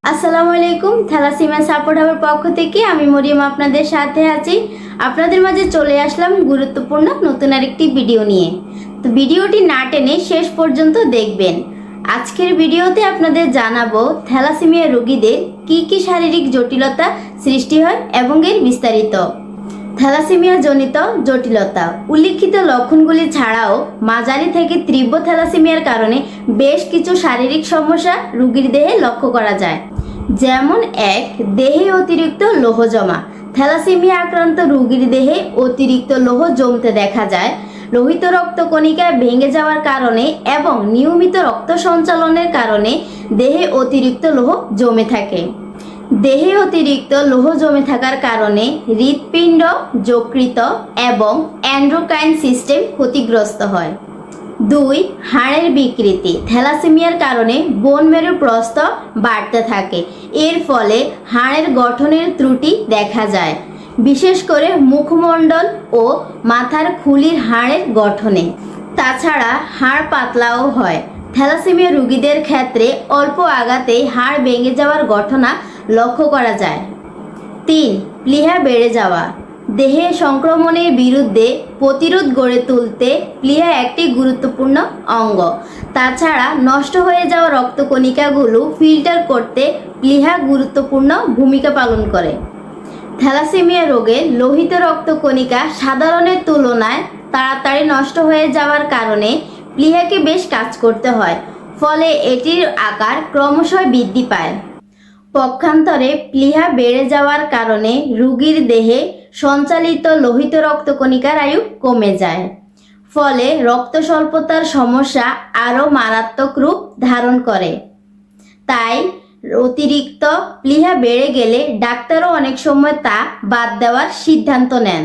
আসসালামু আলাইকুম। Thalassaemia support হাবের পক্ষ থেকে আমি মরিয়ম আপনাদের সাথে আছি। আপনাদের মাঝে চলে আসলাম গুরুত্বপূর্ণ নতুন আরেকটি ভিডিও নিয়ে। তো ভিডিওটি না টেনে শেষ পর্যন্ত দেখবেন। আজকের ভিডিওতে আপনাদের জানাবো থ্যালাসেমিয়া রোগীদের কি শারীরিক জটিলতা সৃষ্টি হয় এবং এর বিস্তারিত। থ্যালাসেমিয়া জনিত জটিলতা উল্লিখিত লক্ষণগুলি ছাড়াও মাঝারি থেকে তীব্র থ্যালাসেমিয়ার কারণে বেশ কিছু শারীরিক সমস্যা রোগীর দেহে লক্ষ্য করা যায়। যেমন এক, দেহে অতিরিক্ত লৌহ জমা। থ্যালাসেমিয়া আক্রান্ত রোগীর দেহে অতিরিক্ত লৌহ জমতে দেখা যায়। লোহিত রক্তকণিকা ভেঙে যাওয়ার কারণে এবং নিয়মিত রক্ত সঞ্চালনের কারণে দেহে অতিরিক্ত লৌহ জমে থাকে। দেহে অতিরিক্ত লৌহ জমে থাকার কারণে হৃৎপিণ্ড, যকৃত এবং এন্ডোক্রাইন সিস্টেম ক্ষতিগ্রস্ত হয়। দুই, হাড়ের বিকৃতি। থ্যালাসেমিয়ার কারণে বোন মেরুর প্রস্থ বাড়তে থাকে। এর ফলে হাড়ের গঠনের ত্রুটি দেখা যায়, বিশেষ করে মুখমণ্ডল ও মাথার খুলির হাড়ের গঠনে। তাছাড়া হাড় পাতলাও হয়। থ্যালাসেমিয়া রোগীদের ক্ষেত্রে অল্প আঘাতেই হাড় ভেঙে যাওয়ার ঘটনা লক্ষ্য করা যায়। তিন, প্লীহা বেড়ে যাওয়া। দেহে সংক্রমণের বিরুদ্ধে প্রতিরোধ গড়ে তুলতে প্লীহা একটি গুরুত্বপূর্ণ অঙ্গ। তাছাড়া নষ্ট হয়ে যাওয়া রক্তকণিকাগুলো ফিল্টার করতে প্লীহা গুরুত্বপূর্ণ ভূমিকা পালন করে। থ্যালাসেমিয়া রোগে লোহিত রক্তকণিকা সাধারণের তুলনায় তাড়াতাড়ি নষ্ট হয়ে যাওয়ার কারণে প্লীহাকে বেশ কাজ করতে হয়, ফলে এটির আকার ক্রমশই বৃদ্ধি পায়। পক্ষান্তরে প্লীহা বেড়ে যাওয়ার কারণে রোগীর দেহে সঞ্চালিত লোহিত রক্তকণিকার আয়ু কমে যায়, ফলে রক্ত স্বল্পতার সমস্যা আরও মারাত্মক রূপ ধারণ করে। তাই অতিরিক্ত প্লীহা বেড়ে গেলে ডাক্তারও অনেক সময় তা বাদ দেওয়ার সিদ্ধান্ত নেন।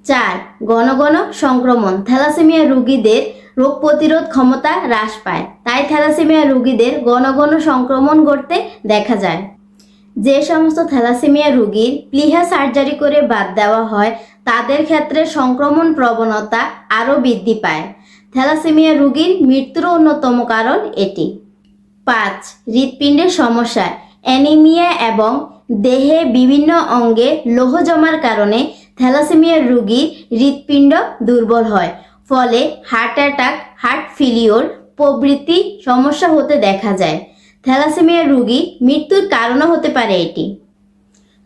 চার, ঘন ঘন সংক্রমণ। থ্যালাসেমিয়া রোগীদের রোগ প্রতিরোধ ক্ষমতা হ্রাস পায়, তাই থ্যালাসেমিয়া রোগীদের ঘন ঘন সংক্রমণ ঘটতে দেখা যায়। যে সমস্ত থ্যালাসেমিয়া রোগীর প্লীহা সার্জারি করে বাদ দেওয়া হয় তাদের ক্ষেত্রে সংক্রমণ প্রবণতা আরও বৃদ্ধি পায়। থ্যালাসেমিয়া রোগীর মৃত্যুর অন্যতম কারণ এটি। পাঁচ, হৃৎপিণ্ডের সমস্যা। অ্যানিমিয়া এবং দেহে বিভিন্ন অঙ্গে লৌহ জমার কারণে থ্যালাসেমিয়া রোগীর হৃৎপিণ্ড দুর্বল হয়, ফলে হার্ট অ্যাটাক, হার্ট ফেলিওর প্রভৃতি সমস্যা হতে দেখা যায়। থ্যালাসেমিয়া রোগী মৃত্যুর কারণও হতে পারে এটি।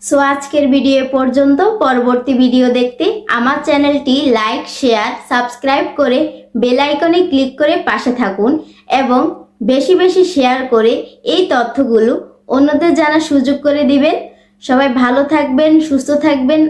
সো আজকের ভিডিও পর্যন্ত। পরবর্তী ভিডিও দেখতে আমার চ্যানেলটি লাইক, শেয়ার, সাবস্ক্রাইব করে বেল আইকনে ক্লিক করে পাশে থাকুন এবং বেশি বেশি শেয়ার করে এই তথ্যগুলো অন্যদের জানার সুযোগ করে দিবেন। সবাই ভালো থাকবেন, সুস্থ থাকবেন।